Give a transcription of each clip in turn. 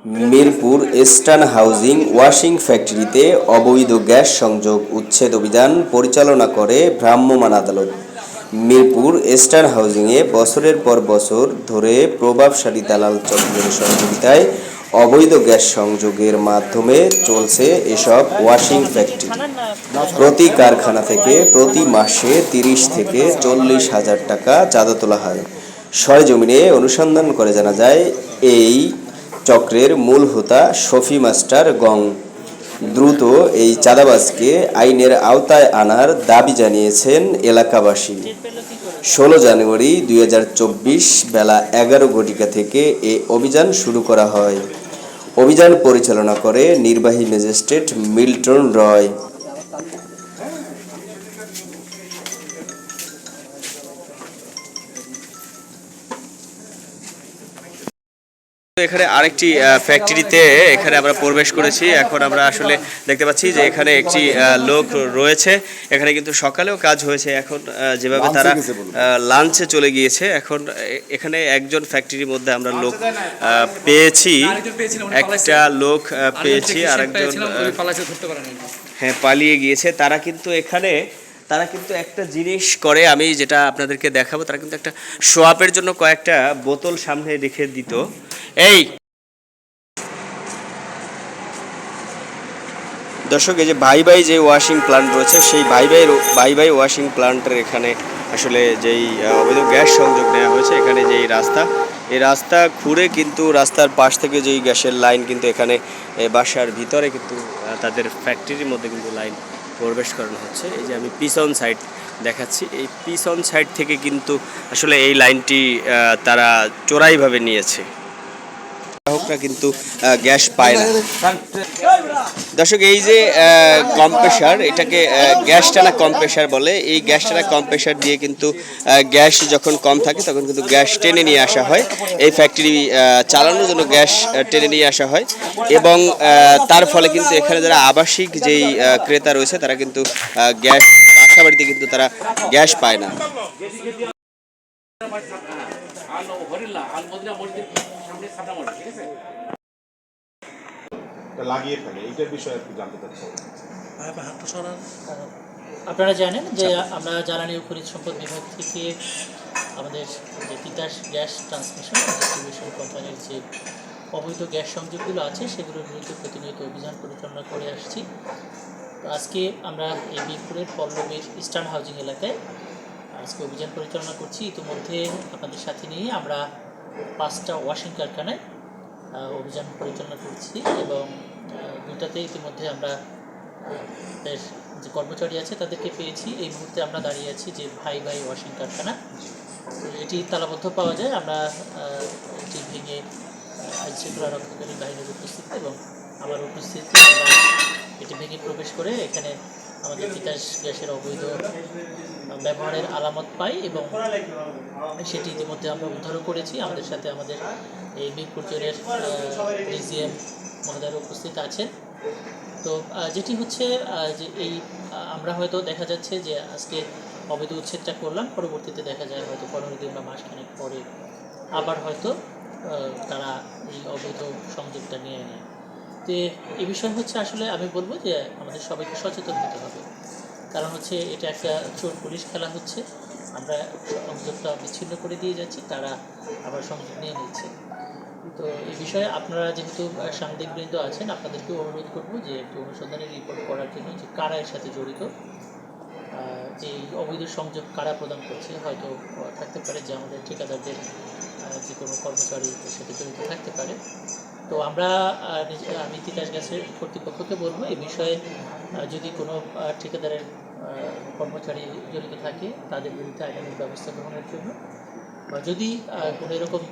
Mirpur eastern housing washing ফ্যাক্টরিতে অবৈধ gas সংযোগ উচ্ছেদ অভিযান পরিচালনা করে ভ্রাম্যমাণ আদালত। মিরপুর ইস্টার্ন হাউজিংয়ে বছরের পর বছর ধরে প্রভাবশালী দালাল চক্রের সহযোগিতায় অবৈধ গ্যাস সংযোগের মাধ্যমে চলছে এসব ওয়াশিং ফ্যাক্টরি। প্রতি কারখানা থেকে প্রতি মাসে ৩০ থেকে ৪০ হাজার টাকা চাঁদা তোলা হয়। সরেজমিনে অনুসন্ধান করে জানা যায়, এই চক্রের মূল হোতা শফি মাস্টার গং। দ্রুত এই চাঁদাবাজকে আইনের আওতায় আনার দাবি জানিয়েছেন এলাকাবাসী। ১৬ জানুয়ারি ২০২৪ বেলা ১১ ঘটিকা থেকে এ অভিযান শুরু করা হয়। অভিযান পরিচালনা করে নির্বাহী ম্যাজিস্ট্রেট মিল্টন রয়। এখানে আরেকটি ফ্যাক্টরিতে এখানে আমরা প্রবেশ করেছি। এখন আমরা আসলে দেখতে পাচ্ছি যে এখানে একটি লোক রয়েছে। এখানে কিন্তু সকালেও কাজ হয়েছে, এখন যেভাবে তারা লাঞ্চে চলে গিয়েছে। এখন এখানে একজন ফ্যাক্টরির মধ্যে আমরা লোক পেয়েছি, একটা লোক পেয়েছি, আরেকজন হ্যাঁ পালিয়ে গিয়েছে। তারা কিন্তু একটা জিনিস করে, আমি যেটা আপনাদেরকে দেখাবো। তারা কিন্তু একটা শোয়াপের জন্য কয়েকটা বোতল সামনে রেখে দিত। এই দর্শক, এই যে ভাই যে ওয়াশিং প্ল্যান্ট রয়েছে, সেই ভাই ওয়াশিং প্ল্যান্টের এখানে আসলে যেই অবৈধ গ্যাস সংযোগ নেওয়া হয়েছে, এখানে যেই এই রাস্তা খুঁড়ে কিন্তু রাস্তার পাশ থেকে যেই গ্যাসের লাইন কিন্তু এখানে বাসার ভিতরে কিন্তু তাদের ফ্যাক্টরির মধ্যে কিন্তু লাইন প্রবেশ করানো হচ্ছে। এই যে আমি পিছন সাইড দেখাচ্ছি, এই পিছন সাইড থেকে কিন্তু আসলে এই লাইনটি তারা চোরাইভাবে নিয়েছে। গ্রাহকরা কিন্তু গ্যাস পায় না। দর্শক, এই যে কম্প্রেসার, এটাকে গ্যাস টানা কম্প্রেসার বলে। এই গ্যাস টানা কম্প্রেসার দিয়ে কিন্তু গ্যাস যখন কম থাকে তখন কিন্তু গ্যাস টেনে নিয়ে আসা হয়। এই ফ্যাক্টরি চালানোর জন্য গ্যাস টেনে নিয়ে আসা হয়, এবং তার ফলে কিন্তু এখানে যারা আবাসিক যেই ক্রেতা রয়েছে তারা কিন্তু গ্যাস বাসা বাড়িতে কিন্তু তারা গ্যাস পায় না। লাগিয়ে ফেলে, এইটার বিষয়ে একটু জানতে চাচ্ছি। আপনারা জানেন যে আমরা জ্বালানি ও খনিজ সম্পদ বিভাগ থেকে আমাদের যে তিতাস গ্যাস ট্রান্সমিশন ডিস্ট্রিবিউশন কোম্পানির যে অবৈধ গ্যাস সংযোগগুলো আছে সেগুলোর বিরুদ্ধে প্রতিনিয়ত অভিযান পরিচালনা করে আসছি। তো আজকে আমরা এই মিরপুরের পল্লবীর ইস্টার্ন হাউজিং এলাকায় আজকে অভিযান পরিচালনা করছি। ইতিমধ্যে আপনাদের সাথে নিয়ে আমরা 5টা ওয়াশিং কারখানায় অভিযান পরিচালনা করছি, এবং দুটাতে ইতিমধ্যে আমরা যে কর্মচারী আছে তাদেরকে পেয়েছি। এই মুহূর্তে আমরা দাঁড়িয়ে আছি যে ভাই ওয়াশিং কারখানা, এটি তালাবদ্ধ পাওয়া যায়। আমরা এটি ভেঙে আইন শৃঙ্খলা রক্ষাকারী বাহিনীর উপস্থিতি এবং আমার উপস্থিতি আমরা এটি ভেঙে প্রবেশ করে এখানে আমাদের তিতাস গ্যাসের অবৈধ ব্যবহারের আলামত পাই, এবং সেটি ইতিমধ্যে আমরা উদ্ধার করেছি। আমাদের সাথে আমাদের এই মিরপুর জোনের ডিজিএম মহোদয় উপস্থিত আছেন। তো যেটি হচ্ছে যে এই আমরা হয়তো দেখা যাচ্ছে যে আজকে অবৈধ উচ্ছেদটা করলাম, পরবর্তীতে দেখা যায় হয়তো 15 দিন বা মাসখানেক পরে আবার হয়তো তারা এই অবৈধ সংযোগটা নিয়ে নেয়। তো এই বিষয় হচ্ছে আসলে আমি বলবো যে আমাদের সবাইকে সচেতন হতে হবে, কারণ হচ্ছে এটা একটা চোর পুলিশ খেলা হচ্ছে। আমরা সংযোগটা বিচ্ছিন্ন করে দিয়ে যাচ্ছি, তারা আবার সংযোগ নিয়ে নিচ্ছে। তো এই বিষয়ে আপনারা যেহেতু সাংবাদিকবৃন্দ আছেন, আপনাদেরকেও অনুরোধ করবো যে একটু অনুসন্ধানের রিপোর্ট করার জন্য, যে কারা এর সাথে জড়িত, যে অবৈধ সংযোগ কারা প্রদান করছে। হয়তো থাকতে পারে যে আমাদের ঠিকাদারদের যে কোনো কর্মচারী এর সাথে জড়িত থাকতে পারে। তো আমি তিতাস গ্যাসের কর্তৃপক্ষকে বলবো এই বিষয়ে যদি কোনো ঠিকাদারের কর্মচারী জড়িত থাকে তাদের বিরুদ্ধে আইনানুগ ব্যবস্থা গ্রহণের জন্য, বা যদি কোনো এরকম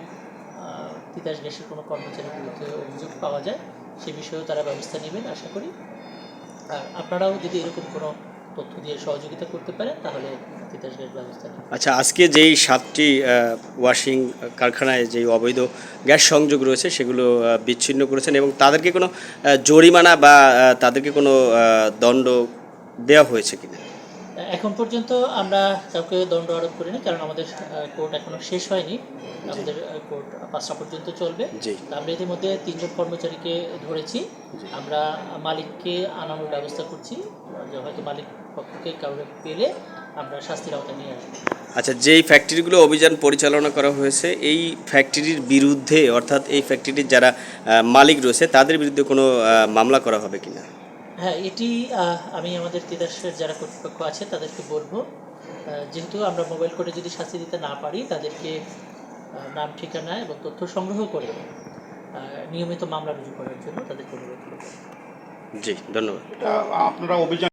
তিতাস গ্যাসের কোনো কর্মচারীর বিরুদ্ধে অভিযোগ পাওয়া যায় সে বিষয়েও তারা ব্যবস্থা নেবেন আশা করি। আর আপনারাও যদি এরকম কোনো তথ্য দিয়ে সহযোগিতা করতে পারেন তাহলে তিতাস গ্যাস ব্যবস্থা নেবেন। আচ্ছা, আজকে যেই 7টি ওয়াশিং কারখানায় যেই অবৈধ গ্যাস সংযোগ রয়েছে সেগুলো বিচ্ছিন্ন করেছেন, এবং তাদেরকে কোনো জরিমানা বা তাদেরকে কোনো দণ্ড দেওয়া হয়েছে কিনা? এখন পর্যন্ত আমরা কাউকে দণ্ড আরোপ করিনি, কারণ আমাদের কোর্ট এখনো শেষ হয়নি। আমাদের কোর্ট 5টা পর্যন্ত চলবে। জি। আমরা ইতিমধ্যে 3জন কর্মচারীকে ধরেছি। আমরা মালিককে আনানোর ব্যবস্থা করছি, যে হয়তো মালিক পক্ষকে কাউকে পেলে আমরা শাস্তির আওতায় নিয়ে আসবো। আচ্ছা, যেই ফ্যাক্টরিগুলো অভিযান পরিচালনা করা হয়েছে এই ফ্যাক্টরির বিরুদ্ধে, অর্থাৎ এই ফ্যাক্টরির যারা মালিক রয়েছে তাদের বিরুদ্ধে কোনো মামলা করা হবে কিনা? হ্যাঁ, এটি আমি আমাদের তিতাসের যারা কর্তৃপক্ষ আছে তাদেরকে বলবো, যেহেতু আমরা মোবাইল কোর্টে যদি শাস্তি দিতে না পারি, তাদেরকে নাম, ঠিকানা এবং তথ্য সংগ্রহ করে নিয়মিত মামলা রুজু করার জন্য তাদেরকে অনুরোধ করব। জি, ধন্যবাদ। আপনারা অভিযান